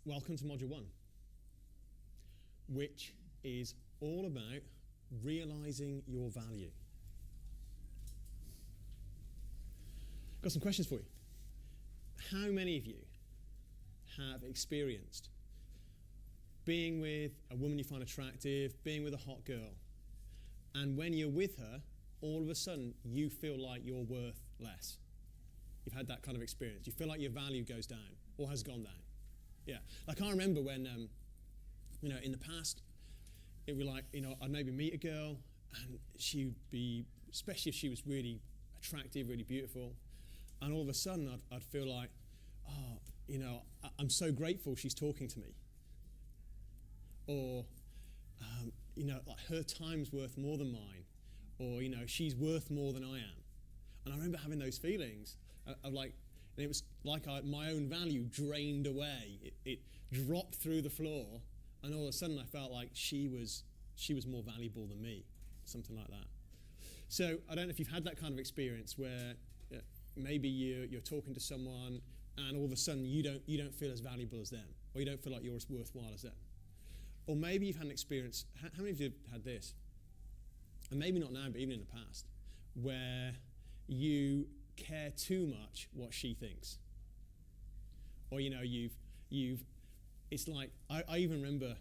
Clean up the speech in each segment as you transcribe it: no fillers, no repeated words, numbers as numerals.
Welcome to Module 1, which is all about realising your value. Got some questions for you. How many of you have experienced being with a woman you find attractive, being with a hot girl, and when you're with her, all of a sudden you feel like you're worth less? You've had that kind of experience. You feel like your value goes down or has gone down. Yeah. I can't remember when, in the past, it would be like, I'd maybe meet a girl and she'd be, especially if she was really attractive, really beautiful, and all of a sudden I'd feel like, I'm so grateful she's talking to me. Or, like her time's worth more than mine. Or, she's worth more than I am. And I remember having those feelings of like, and it was like my own value drained away. It dropped through the floor, and all of a sudden I felt like she was more valuable than me, something like that. So I don't know if you've had that kind of experience where maybe you're talking to someone, and all of a sudden you don't feel as valuable as them, or you don't feel like you're as worthwhile as them. Or maybe you've had an experience. How many of you have had this? And maybe not now, but even in the past, where you care too much what she thinks, or it's like I even remember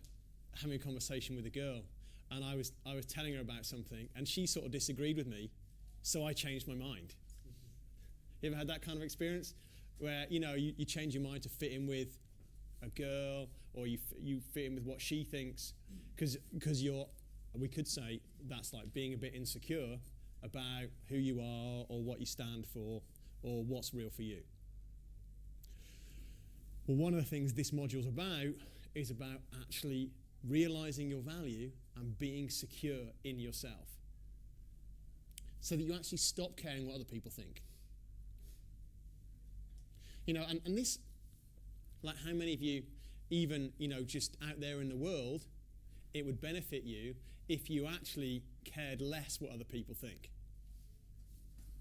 having a conversation with a girl, and I was telling her about something, and she sort of disagreed with me, so I changed my mind. You ever had that kind of experience where you change your mind to fit in with a girl, or you fit in with what she thinks, because we could say that's like being a bit insecure about who you are or what you stand for or what's real for you. Well, one of the things this module's about is about actually realising your value and being secure in yourself, so that you actually stop caring what other people think. And this, like, how many of you, even, just out there in the world, it would benefit you if you actually cared less what other people think,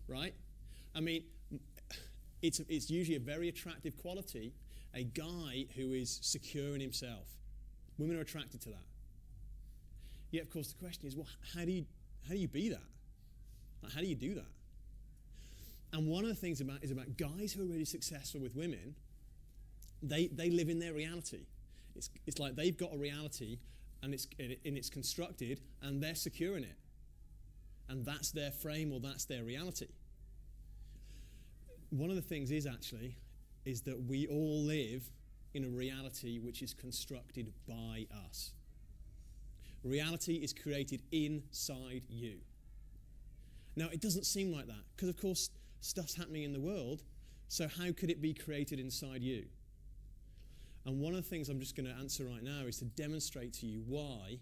right? I mean, it's usually a very attractive quality, a guy who is secure in himself. Women are attracted to that. Yet, of course, the question is, well, how do you be that? Like, how do you do that? And one of the things is about guys who are really successful with women. They live in their reality. It's like they've got a reality, and it's constructed, and they're secure in it. And that's their frame, or that's their reality. One of the things is that we all live in a reality which is constructed by us. Reality is created inside you. Now, it doesn't seem like that, because of course stuff's happening in the world, so how could it be created inside you? And one of the things I'm just going to answer right now is to demonstrate to you why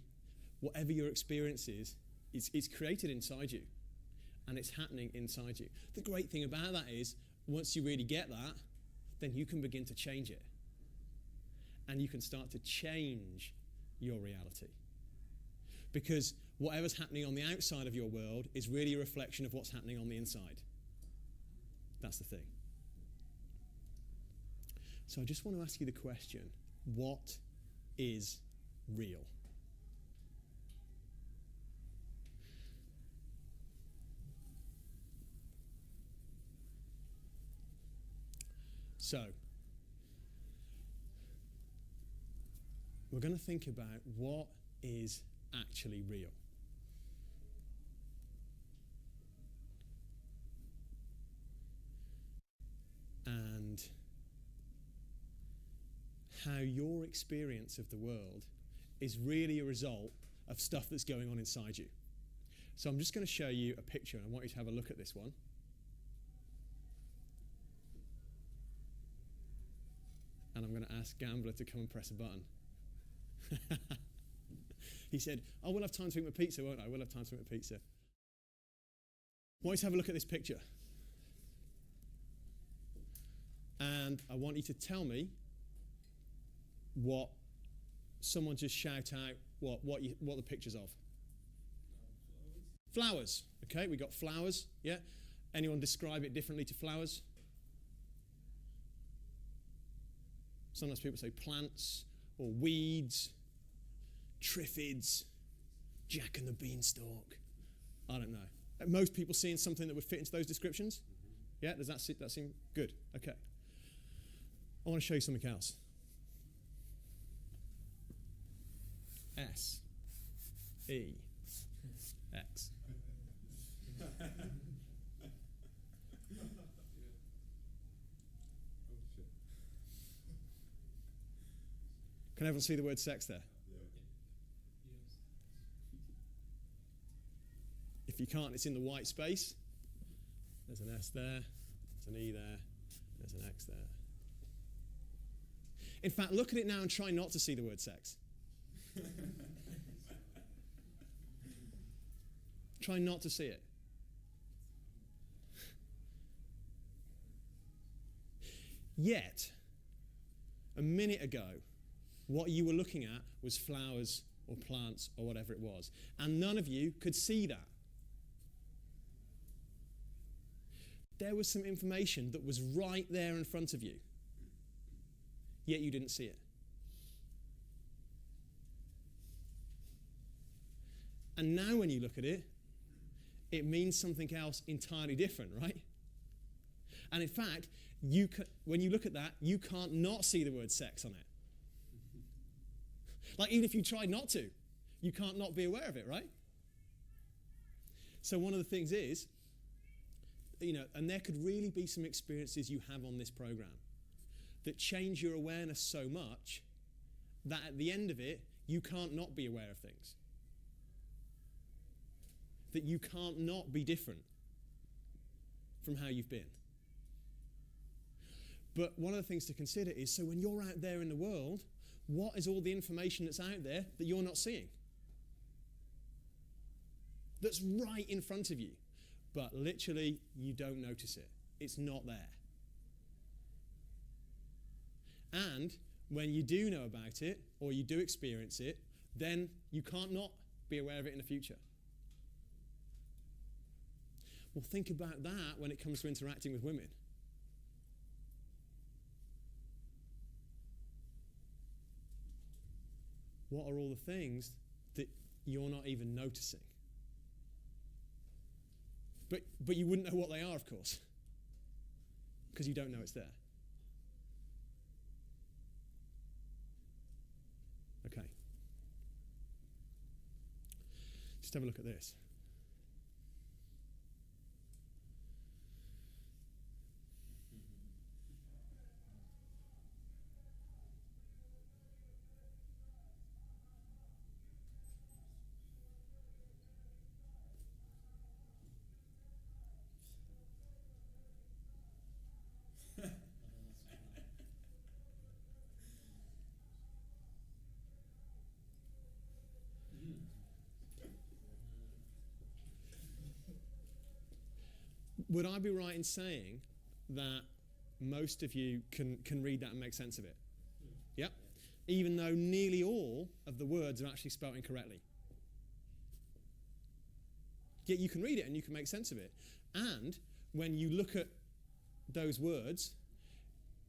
whatever your experience is, it's created inside you, and it's happening inside you. The great thing about that is, once you really get that, then you can begin to change it. And you can start to change your reality. Because whatever's happening on the outside of your world is really a reflection of what's happening on the inside. That's the thing. So I just want to ask you the question, what is real? So, we're going to think about what is actually real. And how your experience of the world is really a result of stuff that's going on inside you. So I'm just going to show you a picture, and I want you to have a look at this one. And I'm going to ask Gambler to come and press a button. He said, "Oh, we'll have time to eat my pizza, won't I? We'll have time to eat my pizza." I want you to have a look at this picture. And I want you to tell me what someone just shout out what the picture's of. Flowers. Okay, we got flowers. Yeah. Anyone describe it differently to flowers? Sometimes people say plants or weeds, triffids, Jack and the Beanstalk. I don't know. Are most people seeing something that would fit into those descriptions? Yeah, does that seem good? Okay. I want to show you something else. S, E, X. Can everyone see the word sex there? If you can't, it's in the white space. There's an S there, there's an E there, there's an X there. In fact, look at it now and try not to see the word sex. Try not to see it. Yet, a minute ago, what you were looking at was flowers or plants or whatever it was. And none of you could see that. There was some information that was right there in front of you, yet you didn't see it. And now when you look at it, it means something else entirely different, right? And in fact, when you look at that, you can't not see the word sex on it. Like, even if you tried not to, you can't not be aware of it, right? So one of the things is, and there could really be some experiences you have on this program that change your awareness so much that at the end of it, you can't not be aware of things. That you can't not be different from how you've been. But one of the things to consider is, so when you're out there in the world, what is all the information that's out there that you're not seeing? That's right in front of you, but literally you don't notice it. It's not there. And when you do know about it, or you do experience it, then you can't not be aware of it in the future. Well, think about that when it comes to interacting with women. What are all the things that you're not even noticing? But you wouldn't know what they are, of course, because you don't know it's there. Okay. Just have a look at this. Would I be right in saying that most of you can read that and make sense of it? Yep. Even though nearly all of the words are actually spelt incorrectly. Yet you can read it and you can make sense of it. And when you look at those words,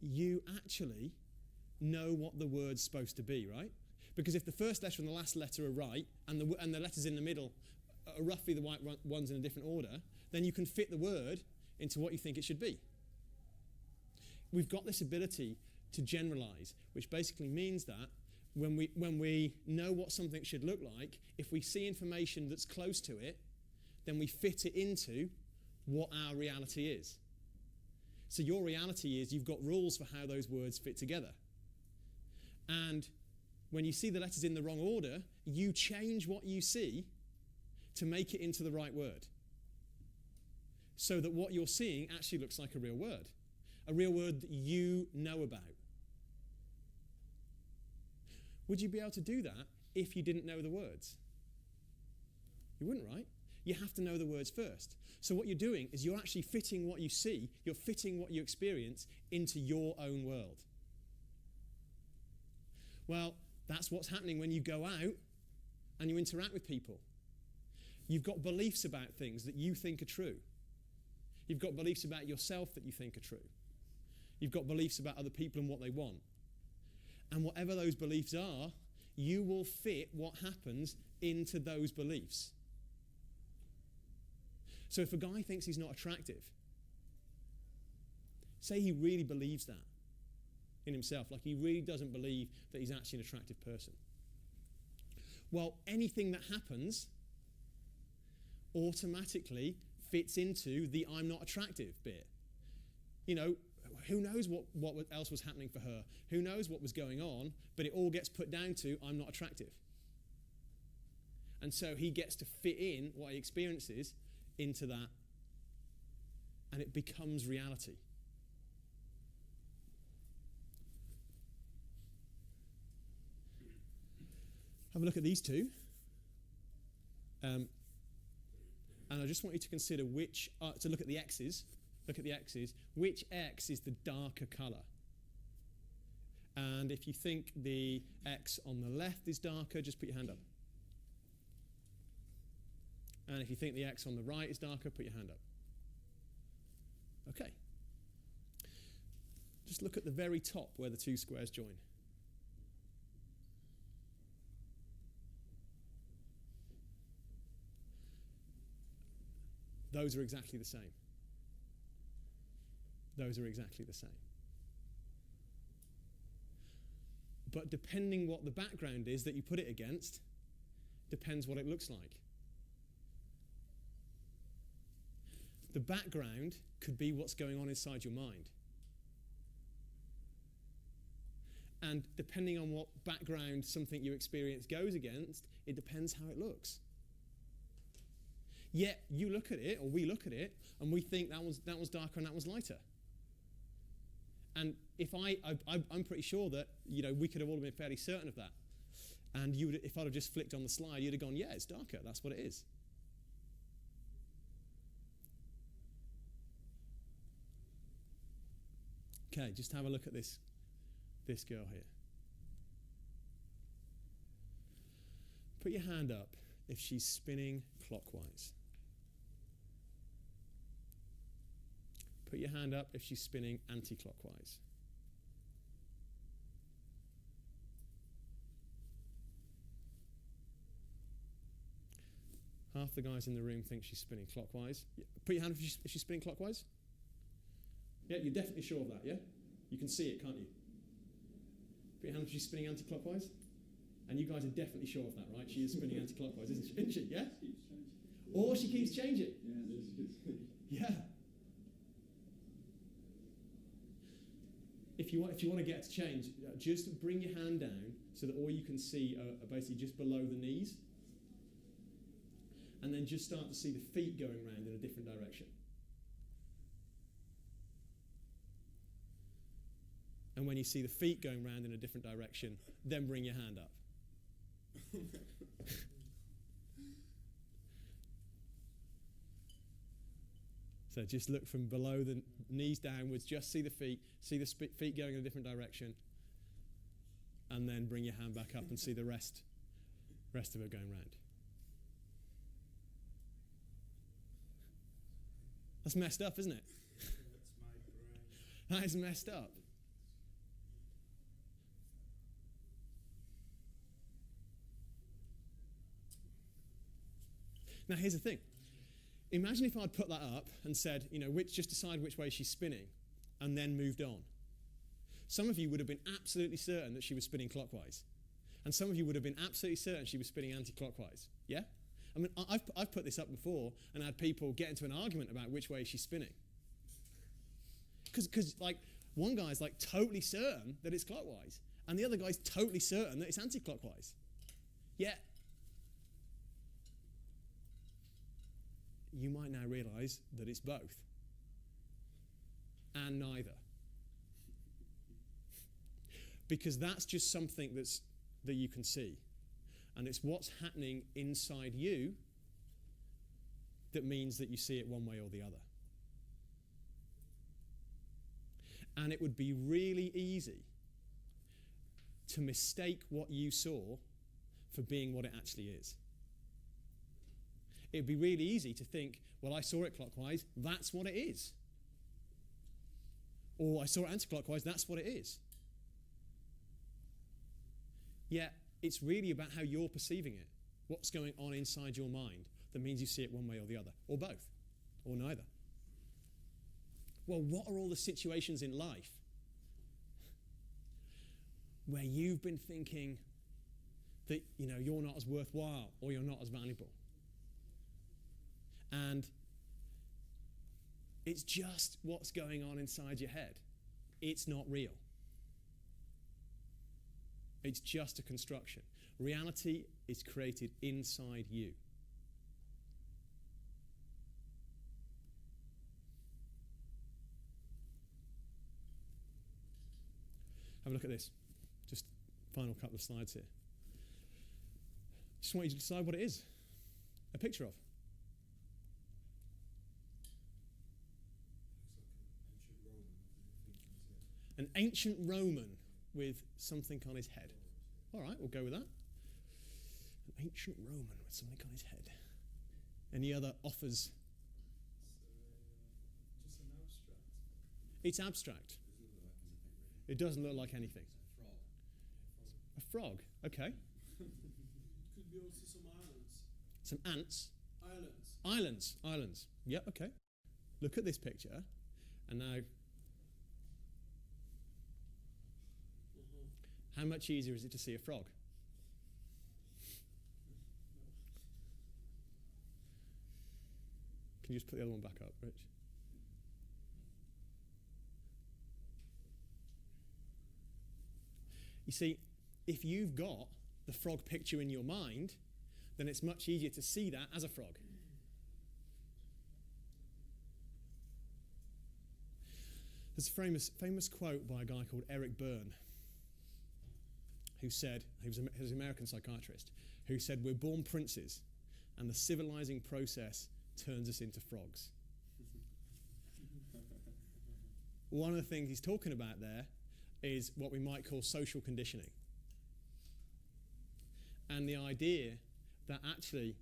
you actually know what the word's supposed to be, right? Because if the first letter and the last letter are right, and the letters in the middle are roughly the right ones in a different order, then you can fit the word into what you think it should be. We've got this ability to generalize, which basically means that when we know what something should look like, if we see information that's close to it, then we fit it into what our reality is. So your reality is you've got rules for how those words fit together. And when you see the letters in the wrong order, you change what you see to make it into the right word, so that what you're seeing actually looks like a real word that you know about. Would you be able to do that if you didn't know the words? You wouldn't, right? You have to know the words first. So what you're doing is you're actually fitting what you see, you're fitting what you experience into your own world. Well, that's what's happening when you go out and you interact with people. You've got beliefs about things that you think are true. You've got beliefs about yourself that you think are true. You've got beliefs about other people and what they want. And whatever those beliefs are, you will fit what happens into those beliefs. So if a guy thinks he's not attractive, say he really believes that in himself, like he really doesn't believe that he's actually an attractive person. Well, anything that happens automatically fits into the I'm not attractive bit. You know, who knows what else was happening for her? Who knows what was going on? But it all gets put down to I'm not attractive. And so he gets to fit in what he experiences into that, and it becomes reality. Have a look at these two. And I just want you to consider to look at the X's. Look at the X's. Which X is the darker colour? And if you think the X on the left is darker, just put your hand up. And if you think the X on the right is darker, put your hand up. Okay. Just look at the very top where the two squares join. Those are exactly the same. Those are exactly the same. But depending what the background is that you put it against, depends what it looks like. The background could be what's going on inside your mind. And depending on what background something you experience goes against, it depends how it looks. Yet you look at it, or we look at it, and we think that was darker and that was lighter. And if I'm pretty sure that we could have all been fairly certain of that. And if I'd have just flicked on the slide, you'd have gone, yeah, it's darker. That's what it is. Okay, just have a look at this girl here. Put your hand up if she's spinning clockwise. Put your hand up if she's spinning anti-clockwise. Half the guys in the room think she's spinning clockwise. Put your hand up if she's spinning clockwise. Yeah, you're definitely sure of that, yeah? You can see it, can't you? Put your hand up if she's spinning anti-clockwise. And you guys are definitely sure of that, right? She is spinning anti-clockwise, isn't she? Yeah? Or she keeps changing. Yeah. If you want to get to change, just bring your hand down so that all you can see are basically just below the knees. And then just start to see the feet going round in a different direction. And when you see the feet going round in a different direction, then bring your hand up. So just look from below the knees downwards, just see the feet feet going in a different direction, and then bring your hand back up and see the rest of it going round. That's messed up, isn't it? That's my brain. That is messed up. Now here's the thing. Imagine if I'd put that up and said, just decide which way she's spinning, and then moved on. Some of you would have been absolutely certain that she was spinning clockwise. And some of you would have been absolutely certain she was spinning anti-clockwise. Yeah? I mean, I've put this up before and had people get into an argument about which way she's spinning. Because one guy's totally certain that it's clockwise, and the other guy's totally certain that it's anti-clockwise. Yet, you might now realise that it's both. And neither. Because that's just something that you can see. And it's what's happening inside you that means that you see it one way or the other. And it would be really easy to mistake what you saw for being what it actually is. It'd be really easy to think, well, I saw it clockwise, that's what it is. Or I saw it anti-clockwise, that's what it is. Yet it's really about how you're perceiving it, what's going on inside your mind that means you see it one way or the other, or both, or neither. Well, what are all the situations in life where you've been thinking that, you're not as worthwhile or you're not as valuable? And it's just what's going on inside your head. It's not real. It's just a construction. Reality is created inside you. Have a look at this. Just final couple of slides here. Just want you to decide what it is. A picture of. An ancient Roman with something on his head. All right, we'll go with that. An ancient Roman with something on his head. Any other offers? Just an abstract. It's abstract. It doesn't look like anything. A frog. Okay. Could be also some islands. Some ants. Islands. Islands. Yep, okay. Look at this picture, and now, how much easier is it to see a frog? Can you just put the other one back up, Rich? You see, if you've got the frog picture in your mind, then it's much easier to see that as a frog. There's a famous quote by a guy called Eric Berne, who said, he was an American psychiatrist, who said, "We're born princes, and the civilizing process turns us into frogs." One of the things he's talking about there is what we might call social conditioning. And the idea that actually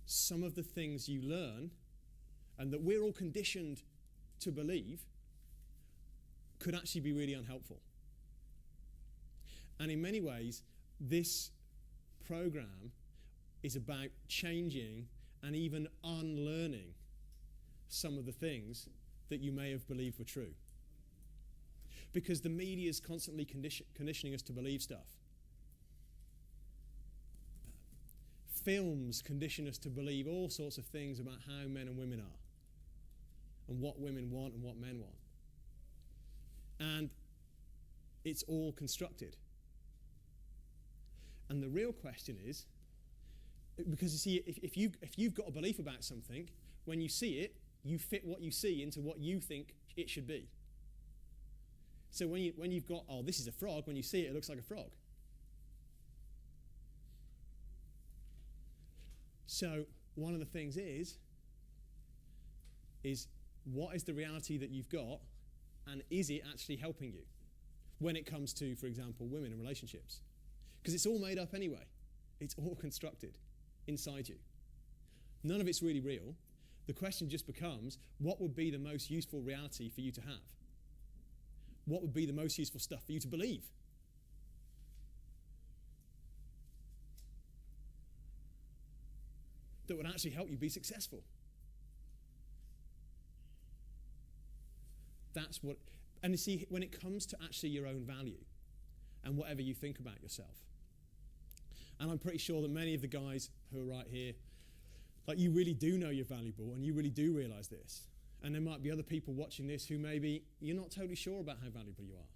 some of the things you learn and that we're all conditioned to believe could actually be really unhelpful. And in many ways, this program is about changing and even unlearning some of the things that you may have believed were true. Because the media is constantly conditioning us to believe stuff. Films condition us to believe all sorts of things about how men and women are, and what women want and what men want. And it's all constructed. And the real question is, because you see, if you've got a belief about something, when you see it, you fit what you see into what you think it should be. So when you've got, oh, this is a frog, when you see it, it looks like a frog. So one of the things is what is the reality that you've got, and is it actually helping you when it comes to, for example, women and relationships? Because it's all made up anyway. It's all constructed inside you. None of it's really real. The question just becomes, what would be the most useful reality for you to have? What would be the most useful stuff for you to believe? That would actually help you be successful. That's what, and you see, when it comes to actually your own value and whatever you think about yourself, and I'm pretty sure that many of the guys who are right here, like, you really do know you're valuable and you really do realize this. And there might be other people watching this who maybe you're not totally sure about how valuable you are.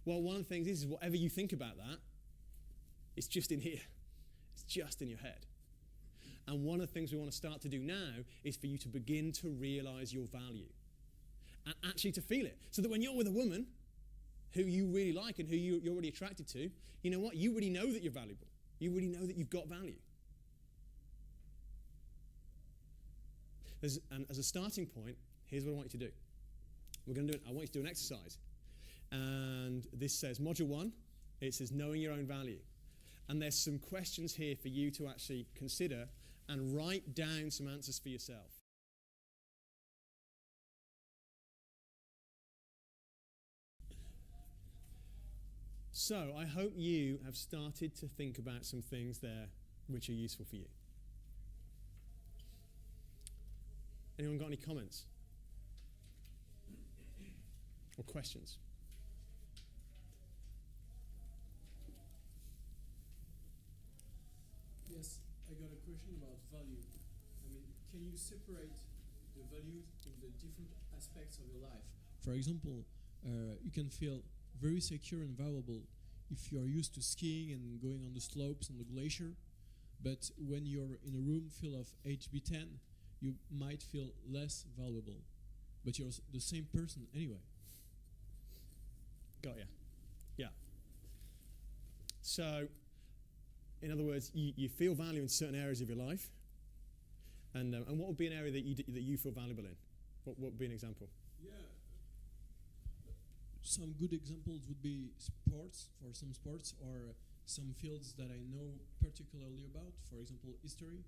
Well, one of the things is whatever you think about that, it's just in here. It's just in your head. And one of the things we want to start to do now is for you to begin to realize your value and actually to feel it. So that when you're with a woman who you really like and who you're already attracted to, you know what? You already know that you're valuable. You already know that you've got value. And as a starting point, here's what I want you to do. I want you to do an exercise. And this says, Module 1, it says knowing your own value. And there's some questions here for you to actually consider and write down some answers for yourself. So I hope you have started to think about some things there which are useful for you. Anyone got any comments or questions? Yes, I got a question about value. I mean, can you separate the value in the different aspects of your life? For example, you can feel very secure and valuable if you are used to skiing and going on the slopes on the glacier, but when you're in a room full of HB10, you might feel less valuable, but you're the same person anyway. Got ya. Yeah. So, in other words, you feel value in certain areas of your life, and what would be an area that you feel valuable in? What would be an example? Yeah. Some good examples would be sports, for some sports, or some fields that I know particularly about, for example, history.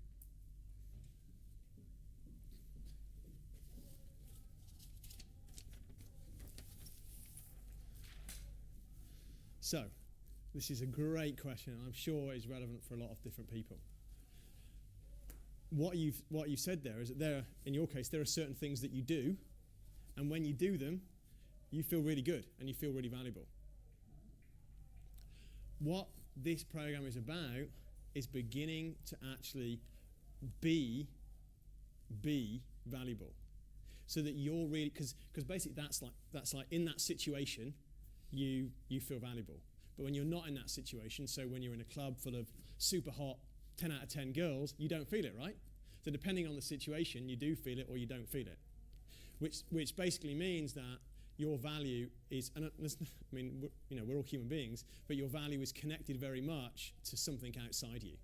So, this is a great question, and I'm sure is relevant for a lot of different people. What you've said there is that in your case, there are certain things that you do, and when you do them, you feel really good and you feel really valuable. What this program is about is beginning to actually be valuable, so that you're really, because basically that's like in that situation, you feel valuable. But when you're not in that situation, so when you're in a club full of super hot 10 out of 10 girls, you don't feel it, right? So depending on the situation, you do feel it or you don't feel it, which basically means that your value is, and I mean, we're all human beings, but your value is connected very much to something outside you.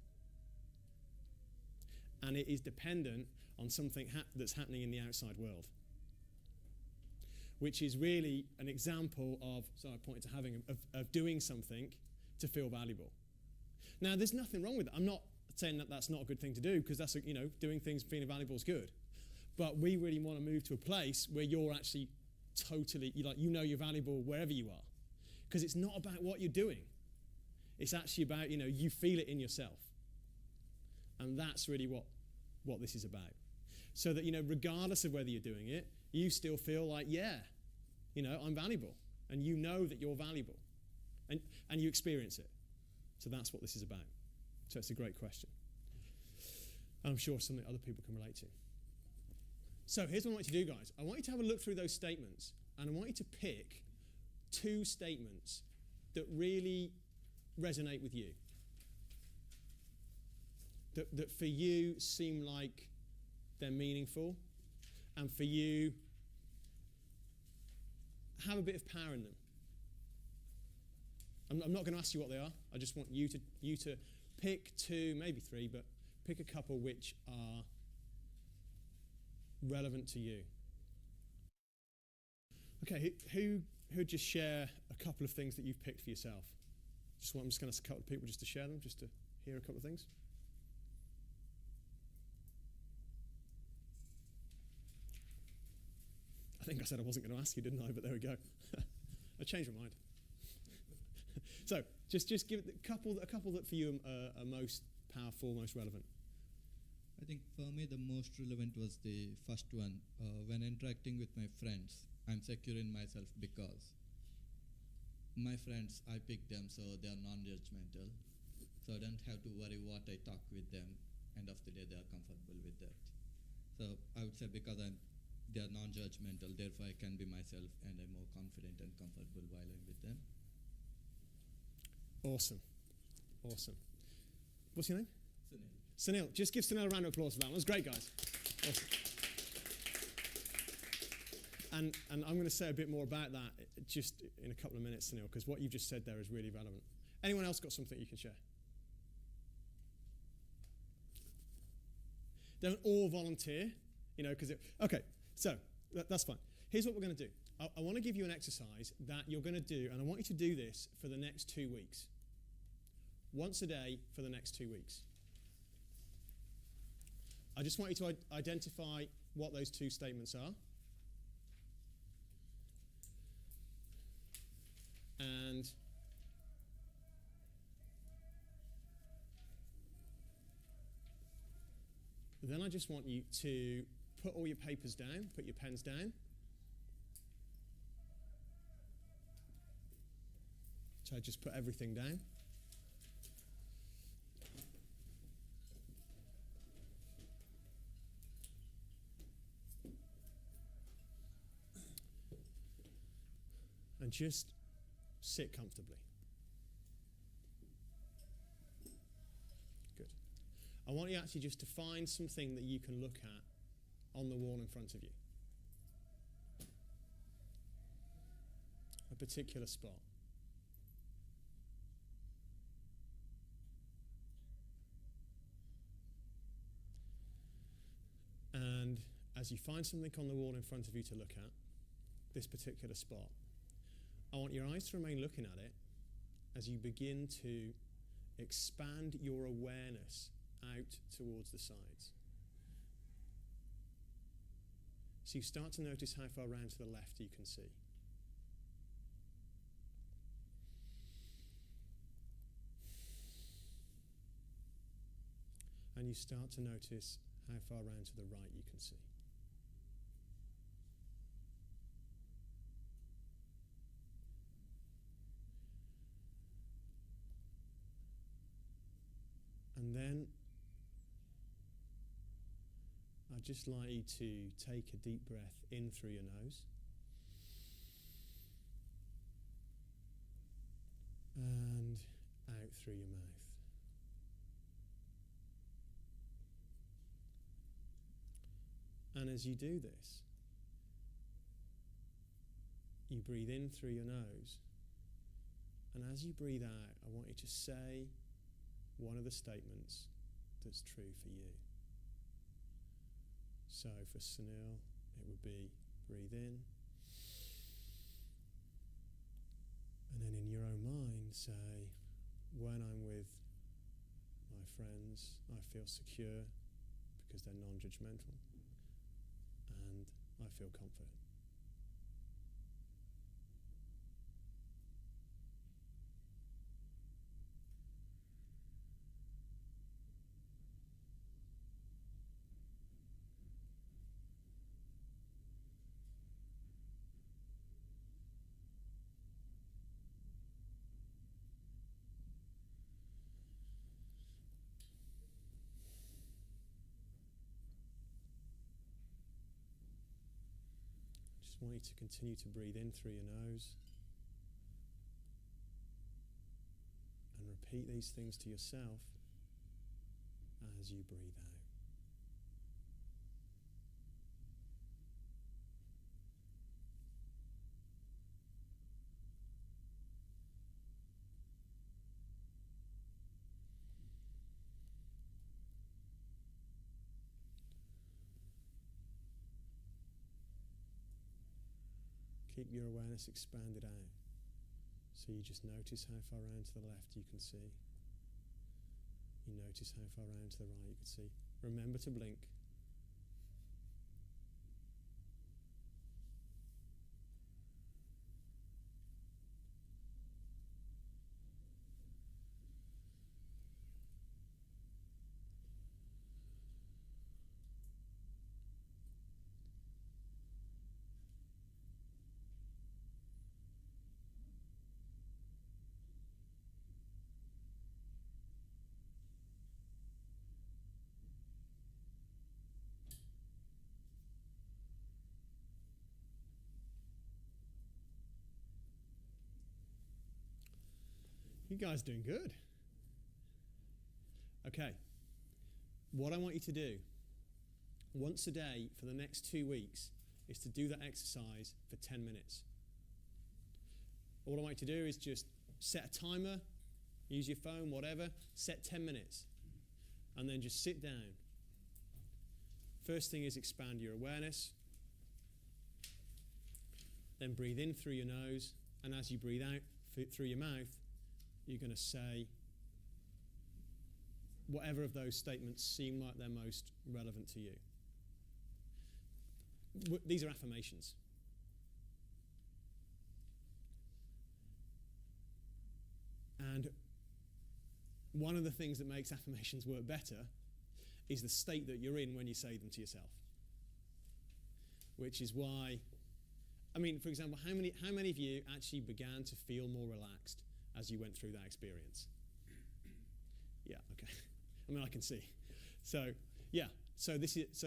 And it is dependent on something that's happening in the outside world, which is really an example of, so I pointed to having, of doing something to feel valuable. Now, there's nothing wrong with it. I'm not saying that that's not a good thing to do, because that's, doing things, feeling valuable is good. But we really want to move to a place where you're actually totally, you're valuable wherever you are. Because it's not about what you're doing. It's actually about, you feel it in yourself. And that's really what this is about. So that, regardless of whether you're doing it, you still feel like, I'm valuable. And you know that you're valuable. And you experience it. So that's what this is about. So it's a great question. And I'm sure something other people can relate to. So here's what I want you to do, guys. I want you to have a look through those statements, and I want you to pick 2 statements that really resonate with you. That for you seem like they're meaningful, and for you have a bit of power in them. I'm not going to ask you what they are. I just want you to pick 2, maybe 3, but pick a couple which are relevant to you. Okay, who'd just share a couple of things that you've picked for yourself? I'm just going to ask a couple of people just to share them, just to hear a couple of things. I think I said I wasn't going to ask you, didn't I? But there we go. I changed my mind. So, just give it a couple that for you are most powerful, most relevant. I think for me the most relevant was the first one. When interacting with my friends, I'm secure in myself because my friends, I pick them so they are non-judgmental. So I don't have to worry what I talk with them. End of the day, they are comfortable with that. So I would say because they are non-judgmental, therefore I can be myself and I'm more confident and comfortable while I'm with them. Awesome. What's your name? Sunil. Sunil. Just give Sunil a round of applause for that. That was great, guys. Awesome. And I'm going to say a bit more about that just in a couple of minutes, Sunil, because what you've just said there is really relevant. Anyone else got something you can share? Don't all volunteer, because okay, so that's fine. Here's what we're going to do. I want to give you an exercise that you're going to do, and I want you to do this for the next 2 weeks. Once a day for the next 2 weeks. I just want you to identify what those 2 statements are. And Then I just want you to put all your papers down, put your pens down. So just put everything down. And just sit comfortably. Good. I want you actually just to find something that you can look at on the wall in front of you. A particular spot. And as you find something on the wall in front of you to look at, this particular spot, I want your eyes to remain looking at it as you begin to expand your awareness out towards the sides. So you start to notice how far round to the left you can see. And you start to notice how far round to the right you can see. And then I'd just like you to take a deep breath in through your nose. And out through your mouth. And as you do this, you breathe in through your nose. And as you breathe out, I want you to say one of the statements that's true for you. So for Sunil, it would be breathe in. And then in your own mind, say, when I'm with my friends, I feel secure because they're non-judgmental. And I feel confident. I want you to continue to breathe in through your nose and repeat these things to yourself as you breathe out. Keep your awareness expanded out. So you just notice how far round to the left you can see. You notice how far round to the right you can see. Remember to blink. You guys are doing good. Okay. What I want you to do once a day for the next 2 weeks is to do that exercise for 10 minutes. All I want you to do is just set a timer, use your phone, whatever, set 10 minutes, and then just sit down. First thing is expand your awareness. Then breathe in through your nose, and as you breathe out through your mouth, you're going to say whatever of those statements seem like they're most relevant to you. These are affirmations. And one of the things that makes affirmations work better is the state that you're in when you say them to yourself. Which is why, I mean, for example, how many of you actually began to feel more relaxed as you went through that experience? Yeah, okay. I mean, I can see. So, yeah. So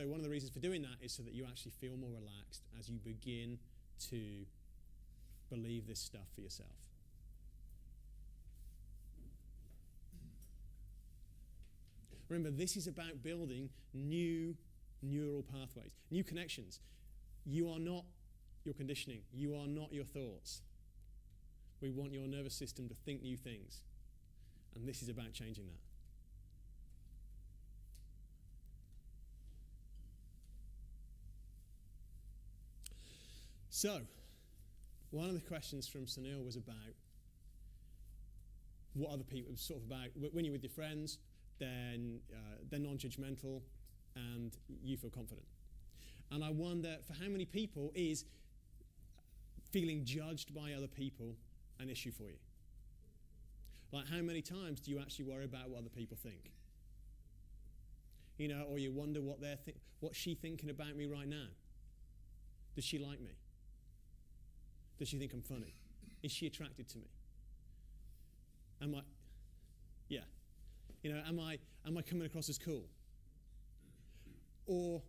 one of the reasons for doing that is so that you actually feel more relaxed as you begin to believe this stuff for yourself. Remember, this is about building new neural pathways, new connections. You are not your conditioning. You are not your thoughts. We want your nervous system to think new things. And this is about changing that. So, one of the questions from Sunil was about what other people, sort of about when you're with your friends, then they're non-judgmental and you feel confident. And I wonder, for how many people is feeling judged by other people an issue for you? Like, how many times do you actually worry about what other people think? You know, or you wonder what's she thinking about me right now? Does she like me? Does she think I'm funny? Is she attracted to me? Am I coming across as cool? Or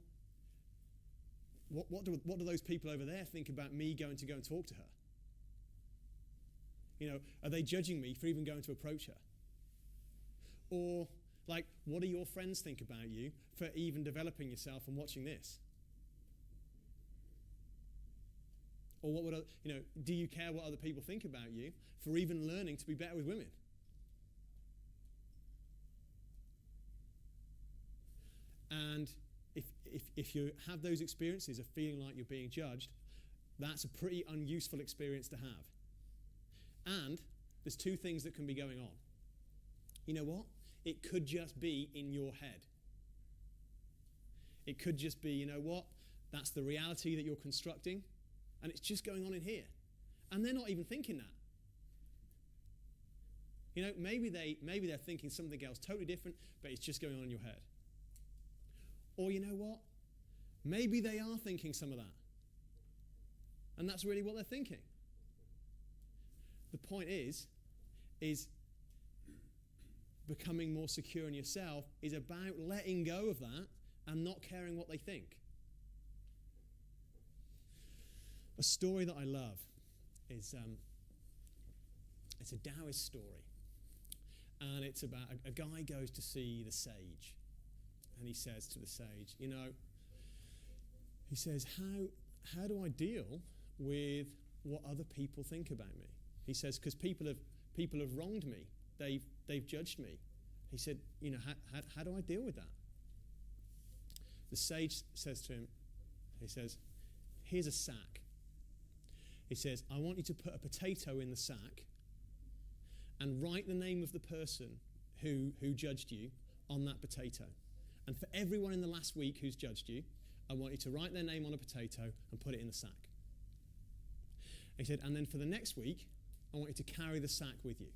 what do those people over there think about me going to go and talk to her? You know, are they judging me for even going to approach her? Or, like, what do your friends think about you for even developing yourself and watching this? Or what would, do you care what other people think about you for even learning to be better with women? And if you have those experiences of feeling like you're being judged, that's a pretty unuseful experience to have. And there's two things that can be going on. You know what? It could just be in your head. It could just be, you know what? That's the reality that you're constructing, and it's just going on in here. And they're not even thinking that. You know, maybe they're thinking something else totally different, but it's just going on in your head. Or you know what? Maybe they are thinking some of that. And that's really what they're thinking. The point is becoming more secure in yourself is about letting go of that and not caring what they think. A story that I love is it's a Taoist story. And it's about a guy goes to see the sage. And he says to the sage, he says, how do I deal with what other people think about me? He says, because people have wronged me. They've judged me. He said, how do I deal with that? The sage says to him, he says, here's a sack. He says, I want you to put a potato in the sack and write the name of the person who judged you on that potato. And for everyone in the last week who's judged you, I want you to write their name on a potato and put it in the sack. He said, and then for the next week, I want you to carry the sack with you.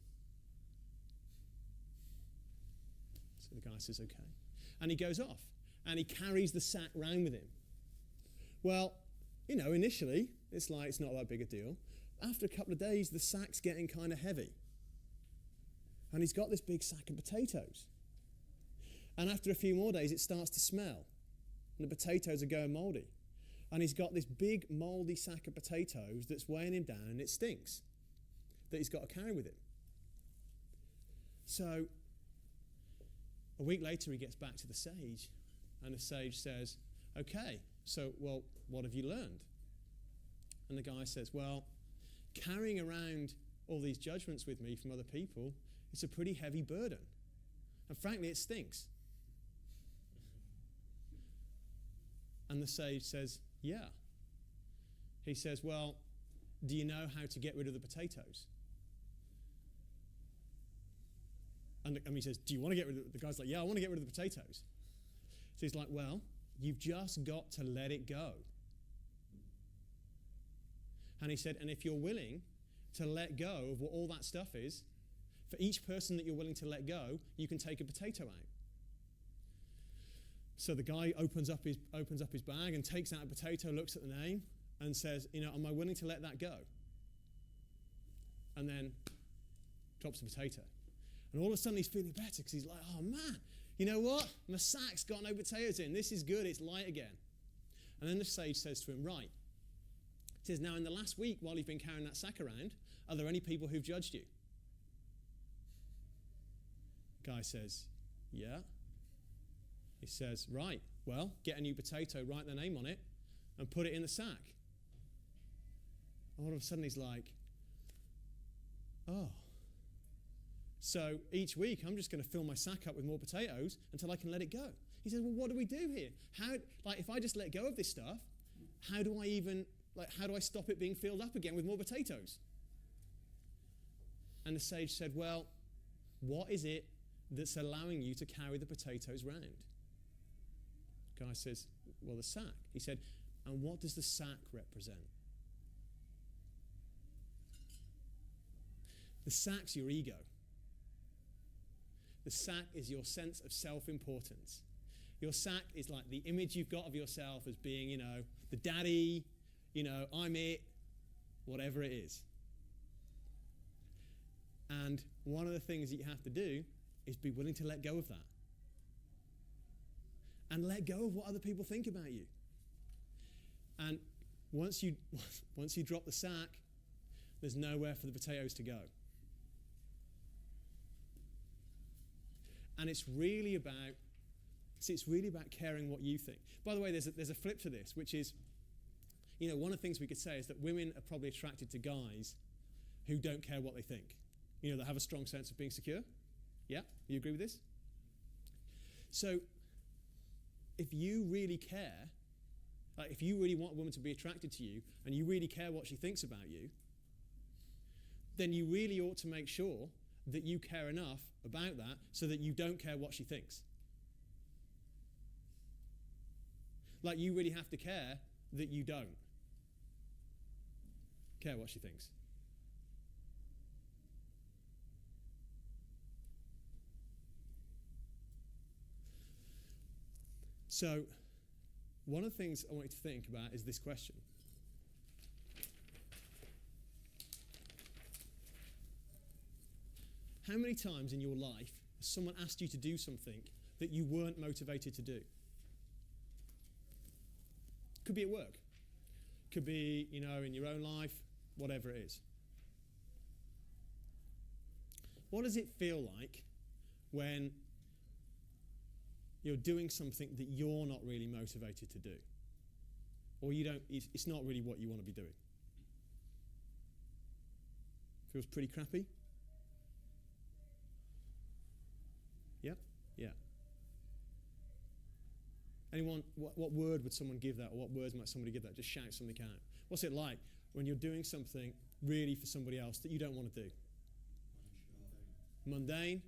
So the guy says, okay. And he goes off, and he carries the sack round with him. Well, initially, it's not that big a deal. After a couple of days, the sack's getting kind of heavy. And he's got this big sack of potatoes. And after a few more days, it starts to smell. And the potatoes are going mouldy. And he's got this big mouldy sack of potatoes that's weighing him down, and it stinks, that he's got to carry with him. So a week later, he gets back to the sage, and the sage says, okay, so, well, what have you learned? And the guy says, well, carrying around all these judgments with me from other people, it's a pretty heavy burden. And frankly, it stinks. And the sage says, yeah. He says, well, do you know how to get rid of the potatoes? And he says, do you want to get rid of the guy's like, yeah, I want to get rid of the potatoes. So he's like, well, you've just got to let it go. And he said, and if you're willing to let go of what all that stuff is, for each person that you're willing to let go, you can take a potato out. So the guy opens up his bag and takes out a potato, looks at the name, and says, am I willing to let that go? And then drops the potato. And all of a sudden he's feeling better because he's like, oh man, you know what? My sack's got no potatoes in. This is good. It's light again. And then the sage says to him, right. He says, now in the last week while you've been carrying that sack around, are there any people who've judged you? Guy says, yeah. He says, right, well, get a new potato, write their name on it, and put it in the sack. And all of a sudden he's like, oh. So each week I'm just going to fill my sack up with more potatoes until I can let it go. He says, well, what do we do here? If I just let go of this stuff, how do I stop it being filled up again with more potatoes? And the sage said, well, what is it that's allowing you to carry the potatoes round? Guy says, well, the sack. He said, and what does the sack represent? The sack's your ego. The sack is your sense of self-importance. Your sack is like the image you've got of yourself as being, the daddy, I'm it, whatever it is. And one of the things that you have to do is be willing to let go of that. And let go of what other people think about you. And once you drop the sack, there's nowhere for the potatoes to go. And it's really about caring what you think. By the way, there's a flip to this, which is, one of the things we could say is that women are probably attracted to guys who don't care what they think. That have a strong sense of being secure. Yeah? You agree with this? So, if you really care, if you really want a woman to be attracted to you, and you really care what she thinks about you, then you really ought to make sure that you care enough about that so that you don't care what she thinks. You really have to care that you don't care what she thinks. So, one of the things I want you to think about is this question. How many times in your life has someone asked you to do something that you weren't motivated to do? Could be at work. Could be, in your own life, whatever it is. What does it feel like when you're doing something that you're not really motivated to do? Or it's not really what you want to be doing? Feels pretty crappy? Yep? Yeah. Anyone, what word would someone give that, or what words might somebody give that? Just shout something out. What's it like when you're doing something really for somebody else that you don't want to do? Mundane?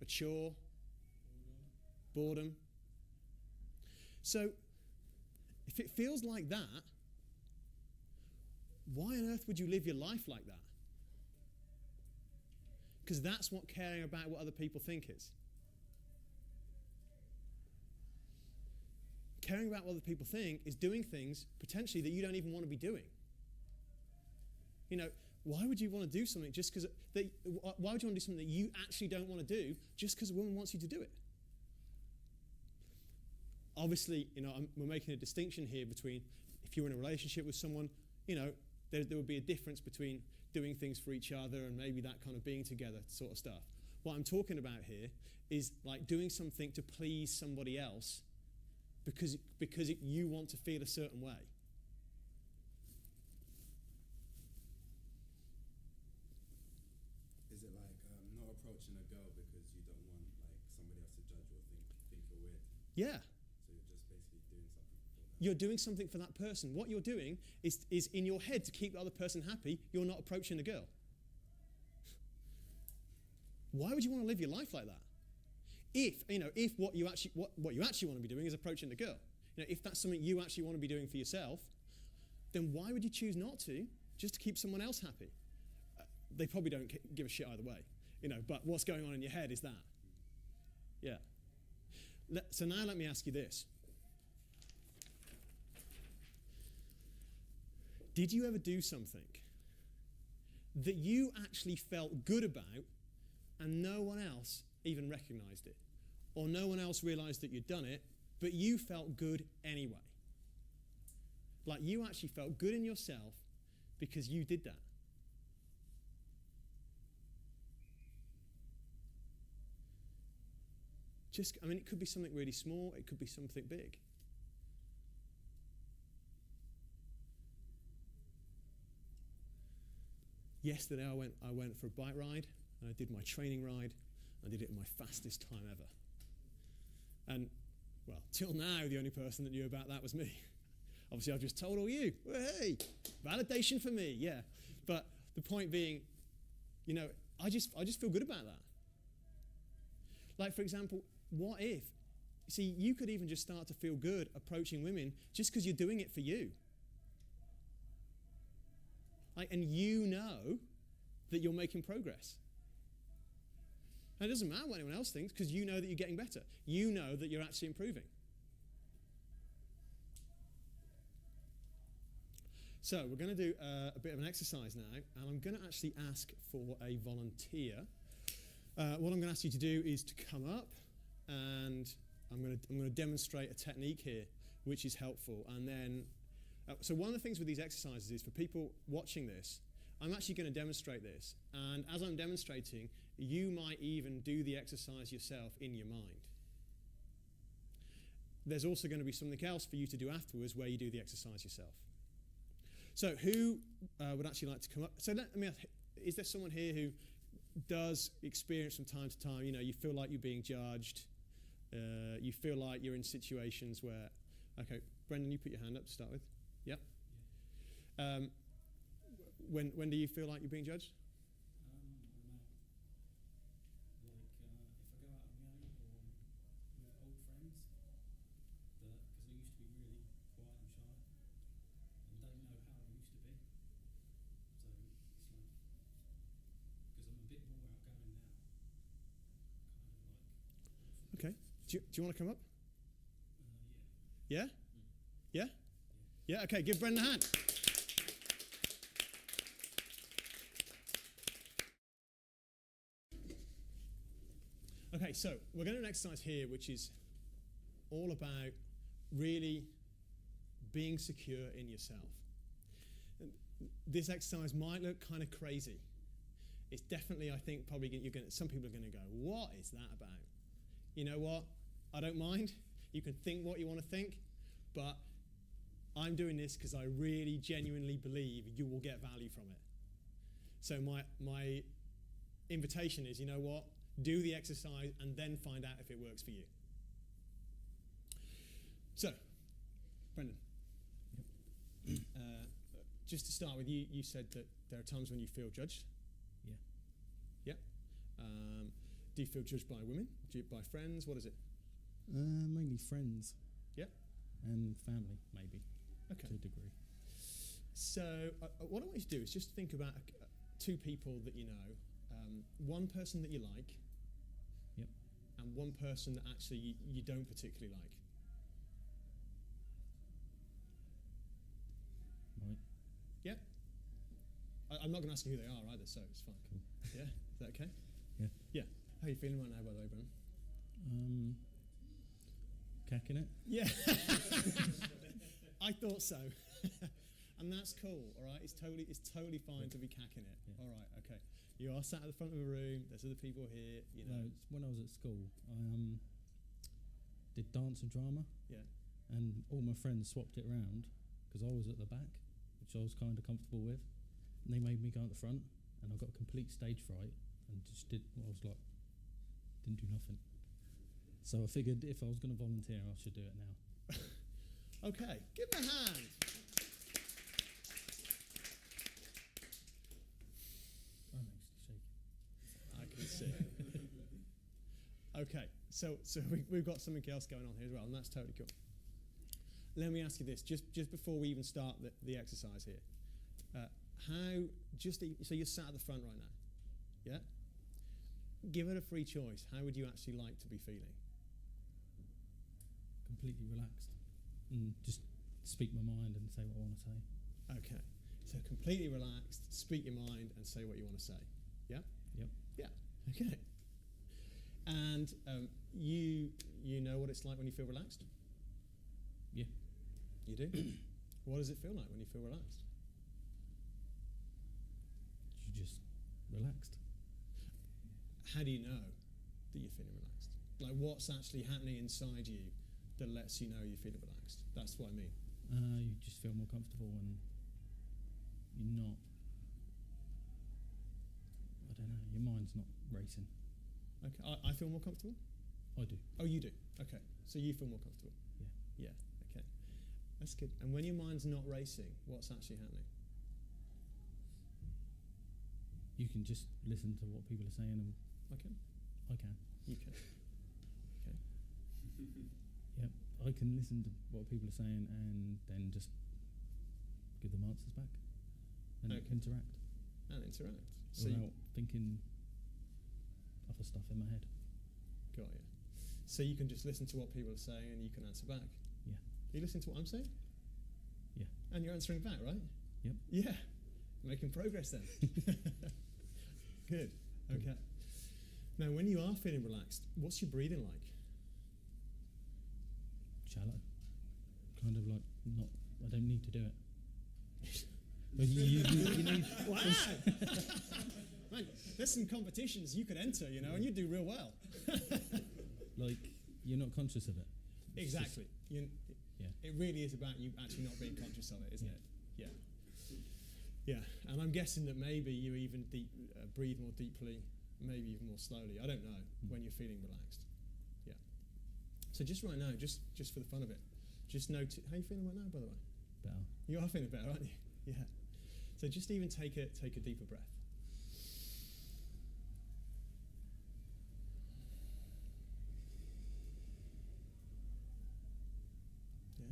A chore? Boredom? So, if it feels like that, why on earth would you live your life like that? Because that's what caring about what other people think is. Caring about what other people think is doing things potentially that you don't even want to be doing. Why would you want to do something just because? Why would you want to do something that you actually don't want to do just because a woman wants you to do it? Obviously, we're making a distinction here between if you're in a relationship with someone, there would be a difference between doing things for each other and maybe that kind of being together sort of stuff. What I'm talking about here is doing something to please somebody else because you want to feel a certain way. Is it not approaching a girl because you don't want somebody else to judge or think you're weird? Yeah. So you're just basically doing something for that. You're doing something for that person. What you're doing is in your head to keep the other person happy. You're not approaching the girl. Why would you want to live your life like that? If what you actually want to be doing is approaching the girl, if that's something you actually want to be doing for yourself, then why would you choose not to, just to keep someone else happy? They probably don't give a shit either way, but what's going on in your head is that. Yeah. So now let me ask you this. Did you ever do something that you actually felt good about and no one else even recognized it? Or no one else realized that you'd done it, but you felt good anyway? Like you actually felt good in yourself because you did that. It could be something really small, it could be something big. Yesterday I went for a bike ride, and I did my training ride. I did it in my fastest time ever. And, well, till now, the only person that knew about that was me. Obviously, I've just told all you. Well, hey, validation for me, yeah. But the point being, I just feel good about that. Like, for example, what if? See, you could even just start to feel good approaching women just because you're doing it for you. And you know that you're making progress. And it doesn't matter what anyone else thinks, because you know that you're getting better. You know that you're actually improving. So we're going to do a bit of an exercise now, and I'm going to actually ask for a volunteer. What I'm going to ask you to do is to come up, and I'm going to demonstrate a technique here, which is helpful. And then, so one of the things with these exercises is for people watching this, I'm actually going to demonstrate this. And as I'm demonstrating, you might even do the exercise yourself in your mind. There's also going to be something else for you to do afterwards where you do the exercise yourself. So who would actually like to come up? So let me ask, is there someone here who does experience from time to time, you feel like you're being judged, you feel like you're in situations where, okay, Brendan, you put your hand up to start with. Yep. Yeah. When do you feel like you're being judged? I don't know. Like if I go out on my own or with old friends, because I used to be really quiet and shy, and don't know how I used to be. So it's like, because I'm a bit more outgoing now. Kind of like. Okay. Do you want to come up? Yeah. Yeah? Yeah? Yeah, okay, give Brendan a hand. Okay, so we're going to do an exercise here which is all about really being secure in yourself. This exercise might look kind of crazy. It's definitely, I think, some people are going to go, what is that about? You know what? I don't mind. You can think what you want to think, but I'm doing this because I really genuinely believe you will get value from it. So my invitation is, you know what? Do the exercise and then find out if it works for you. So, Brendan, Yep. Just to start with, you said that there are times when you feel judged. Yeah. Yeah. Do you feel judged by women? By friends? What is it? Mainly friends. Yeah. And family, maybe. Okay. To a degree. So, what I want you to do is just think about two people that you know. One person that you like. Yep. And one person that actually you don't particularly like. Right. Yeah? I'm not going to ask you who they are either, so it's fine. Cool. Yeah? Is that okay? Yeah. Yeah. How are you feeling right now, by the way, Brendan? Cacking it. Yeah. I thought so. And that's cool, all right? It's totally fine to be cacking it. Yeah. All right, okay. You are sat at the front of a room, there's other people here, you know. No, it's when I was at school, I did dance and drama. Yeah. And all my friends swapped it around because I was at the back, which I was kind of comfortable with. And they made me go at the front, and I got a complete stage fright and just did what I was like, didn't do nothing. So I figured if I was going to volunteer, I should do it now. Okay, give them a hand. I'm actually shaking. I can see. Okay, so we've got something else going on here as well, and that's totally cool. Let me ask you this, just before we even start the exercise here. So you're sat at the front right now, yeah? Given a free choice, how would you actually like to be feeling? completely relaxed and just speak my mind and say what I want to say. Okay. So completely relaxed, speak your mind, and say what you want to say. Yeah. Yep. Yeah. Okay. And you know what it's like when you feel relaxed? Yeah. You do? What does it feel like when you feel relaxed? You just relaxed. How do you know that you're feeling relaxed? Like, what's actually happening inside you that lets you know you're feeling relaxed? That's what I mean. You just feel more comfortable and you're not. I don't know. Your mind's not racing. Okay. I feel more comfortable? I do. Oh, you do? Okay. So you feel more comfortable? Yeah. Yeah. Okay. That's good. And when your mind's not racing, what's actually happening? You can just listen to what people are saying, and Okay. I can. You can. Okay. Yep. I can listen to what people are saying and then just give them answers back and Okay. interact And interact. So you, without thinking other stuff in my head. got you. So you can just listen to what people are saying and you can answer back. Yeah. You listen to what I'm saying? Yeah. And you're answering back, right? Yep. Yeah. Making progress then. Good. Okay. Now, when you are feeling relaxed, what's your breathing like? Shallow. Kind of like not. I don't need to do it. But you need. Wow! Man, there's some competitions you could enter, and you do real well. Like you're not conscious of it. It's Exactly. yeah. It really is about you actually not being conscious of it, isn't Yeah. it? Yeah. Yeah. And I'm guessing that maybe you even breathe more deeply, maybe even more slowly. I don't know when you're feeling relaxed. Yeah. So just right now, just for the fun of it, just note how you feeling right now, by the way. Better. You are feeling better, aren't you? Yeah. So just even take a deeper breath. Yeah.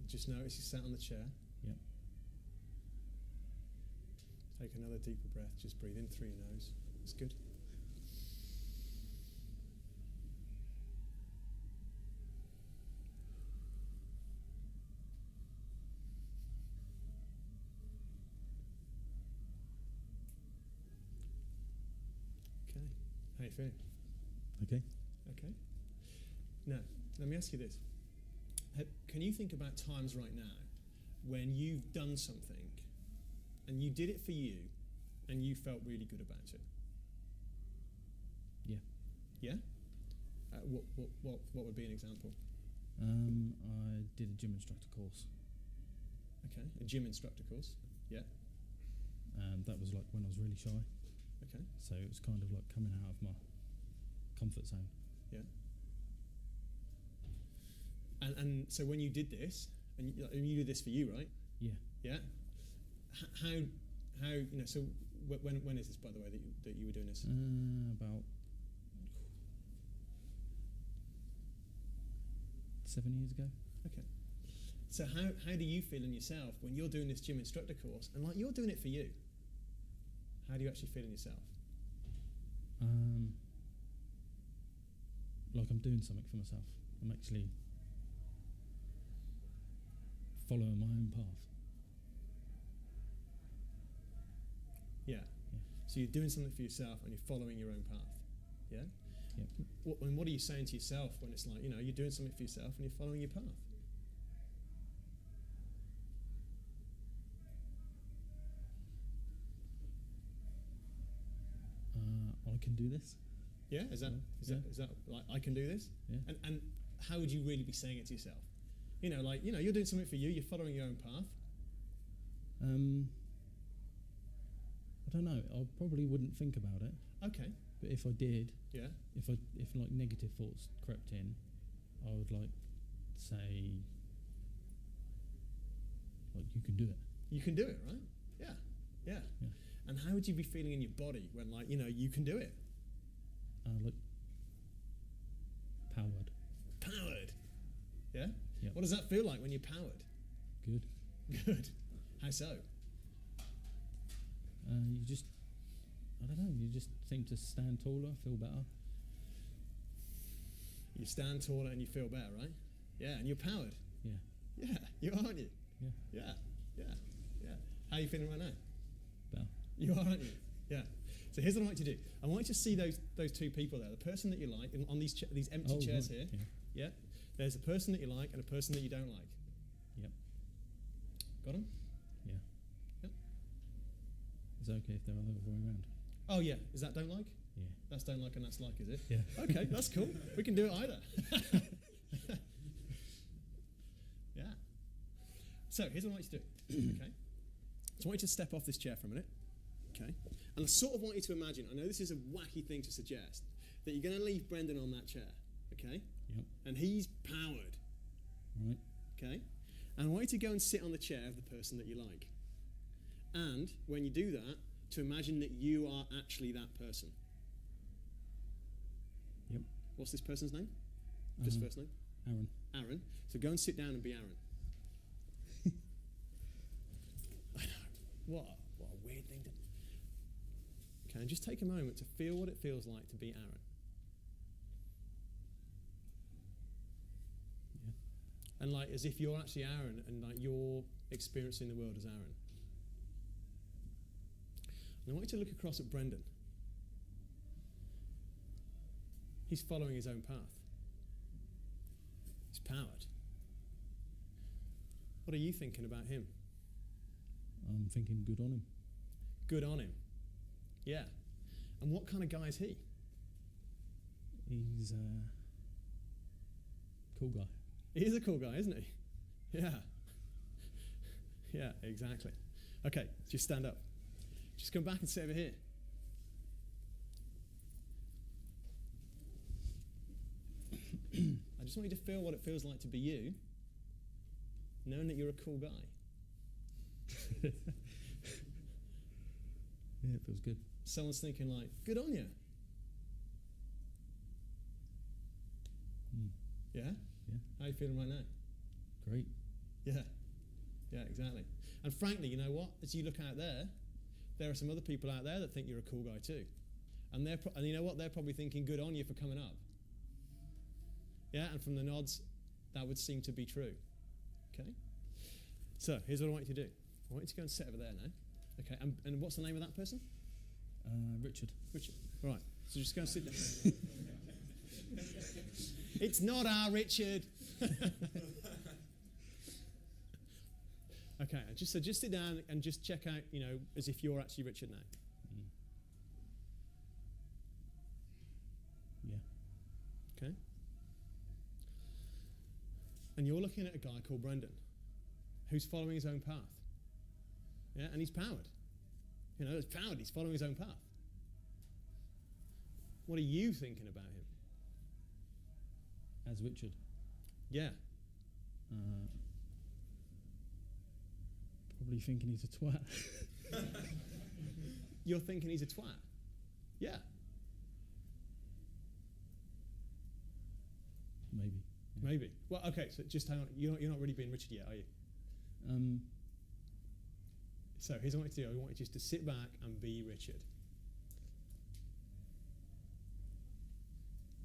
Just notice you sat on the chair. Yep. Take another deeper breath. Just breathe in through your nose. That's good. Okay. How you feeling? Okay. Okay. Now, let me ask you this. Can you think about times right now when you've done something and you did it for you and you felt really good about it? Yeah. Yeah? What would be an example? I did a gym instructor course, Okay, a gym instructor course. Yeah. and that was like when I was really shy. Okay. So it was kind of like coming out of my comfort zone. Yeah. And so when you did this, and you did this for you, right? Yeah. Yeah. How so when is this, by the way, that you were doing this? About 7 years ago. Okay. So how do you feel in yourself when you're doing this gym instructor course and like you're doing it for you? How do you actually feel in yourself? Like I'm doing something for myself. I'm actually following my own path. Yeah. Yeah. So you're doing something for yourself and you're following your own path. Yeah? Yep. And what are you saying to yourself when it's like, you're doing something for yourself and you're following your path? I can do this. Yeah? Is that like, I can do this? Yeah. And how would you really be saying it to yourself? You're doing something for you, you're following your own path. I don't know. I probably wouldn't think about it, Okay. but if I did, Yeah. if like negative thoughts crept in, I would like say, like you can do it. You can do it, right? Yeah. Yeah. Yeah. And how would you be feeling in your body when you can do it? Like powered. Powered. Yeah? Yeah. What does that feel like when you're powered? Good. Good. How so? You just, I don't know. You just seem to stand taller, feel better. You stand taller and you feel better, right? Yeah, and you're powered. Yeah. Yeah, you are, aren't you? Yeah. Yeah, yeah, yeah. How are you feeling right now? Better. You are, aren't you? Yeah. So here's what I want you to do. I want you to see those two people there. The person that you like on these empty chairs right. here. Yeah. Yeah. There's a person that you like and a person that you don't like. Yep. Got them? Yeah. Yep. Is it okay if they're the other way around? Oh yeah. Is that don't like? Yeah. That's don't like and that's like, is it? Yeah. Okay, that's cool. We can do it either. Yeah. So here's what I want you to do. Okay. So I want you to step off this chair for a minute. Okay. And I sort of want you to imagine, I know this is a wacky thing to suggest, that you're going to leave Brendan on that chair. Okay? Yep. And he's powered. Right. Okay? And I want you to go and sit on the chair of the person that you like. And when you do that, to imagine that you are actually that person. Yep. What's this person's name? Just first name? Aaron. Aaron. So go and sit down and be Aaron. I know. What a weird thing to do. Okay, and just take a moment to feel what it feels like to be Aaron. Yeah. And like as if you're actually Aaron and like you're experiencing the world as Aaron. And I want you to look across at Brendan. He's following his own path. He's powered. What are you thinking about him? I'm thinking good on him. Good on him. Yeah. And what kind of guy is he? He's a cool guy. He is a cool guy, isn't he? Yeah. Yeah, exactly. Okay, just stand up. Just come back and sit over here. I just want you to feel what it feels like to be you, knowing that you're a cool guy. Yeah, it feels good. Someone's thinking like, good on you. Mm. Yeah? Yeah. How are you feeling right now? Great. Yeah. Yeah, exactly. And frankly, you know what? As you look out there are some other people out there that think you're a cool guy too. And and you know what? They're probably thinking good on you for coming up. Yeah, and from the nods, that would seem to be true. Okay? So, here's what I want you to do. I want you to go and sit over there now. Okay, and what's the name of that person? Richard. Richard. All right, so just go and sit down. It's not our Richard. Okay, so just sit down and just check out, as if you're actually Richard now. Mm. Yeah. Okay? And you're looking at a guy called Brendan, who's following his own path. Yeah, and he's powered. He's powered, he's following his own path. What are you thinking about him? As Richard. Yeah. Probably thinking he's a twat. You're thinking he's a twat? Yeah. Maybe. Yeah. Maybe. Well, okay, so just hang on. You're not really being Richard yet, are you? So here's what I want you to do. I want you just to sit back and be Richard.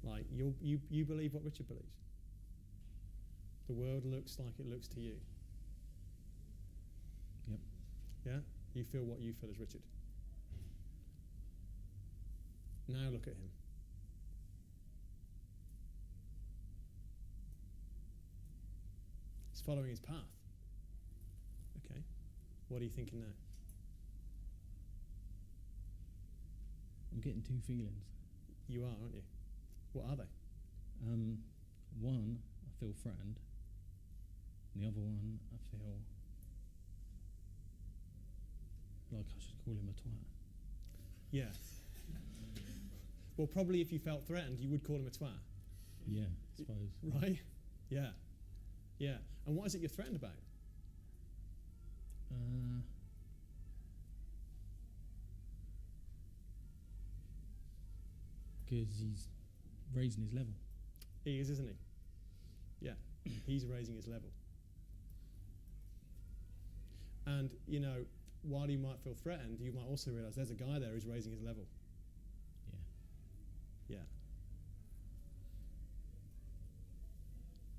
Like, you believe what Richard believes. The world looks like it looks to you. Yep. Yeah? You feel what you feel as Richard. Now look at him. He's following his path. Okay. What are you thinking now? I'm getting two feelings. You are, aren't you? What are they? One, I feel threatened. And the other one, I feel like I should call him a twat. Yeah. Well, probably if you felt threatened, you would call him a twat. Yeah, I suppose. Right? Yeah. Yeah. And what is it you're threatened about? Because he's raising his level. He is, isn't he? Yeah. He's raising his level. And, while you might feel threatened, you might also realise there's a guy there who's raising his level. Yeah.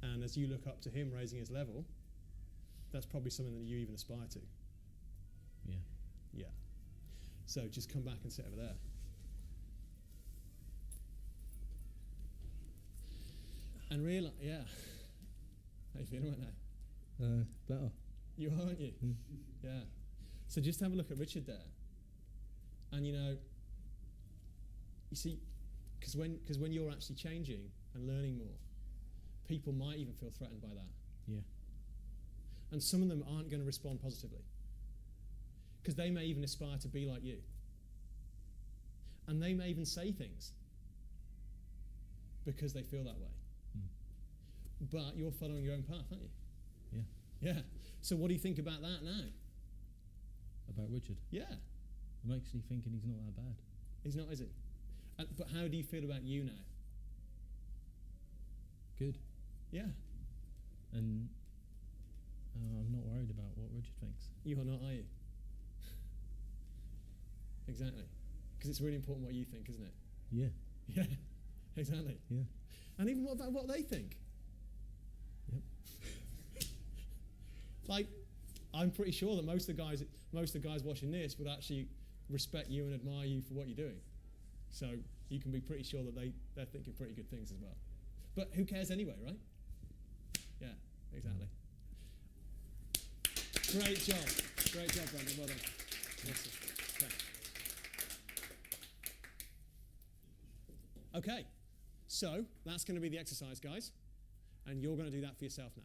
Yeah. And as you look up to him raising his level, that's probably something that you even aspire to. Yeah. Yeah. So just come back and sit over there. And realize, yeah. How you feeling right now? Better. You are, aren't you? Yeah. So just have a look at Richard there. And you see, because when you're actually changing and learning more, people might even feel threatened by that. Yeah. And some of them aren't going to respond positively, because they may even aspire to be like you. And they may even say things because they feel that way. But you're following your own path, aren't you? Yeah. Yeah. So what do you think about that now? About Richard. Yeah. It makes me thinking he's not that bad. He's not, is he? But how do you feel about you now? Good. Yeah. And I'm not worried about what Richard thinks. You are not, are you? Exactly. Because it's really important what you think, isn't it? Yeah. Yeah. Exactly. Yeah. And even what about what they think? Yep. Like, I'm pretty sure that most of the guys watching this would actually respect you and admire you for what you're doing. So you can be pretty sure that they're thinking pretty good things as well. But who cares anyway, right? Yeah, exactly. Great job. Great job, Brandon. Well done. Awesome. Okay, so that's going to be the exercise, guys. And you're going to do that for yourself now.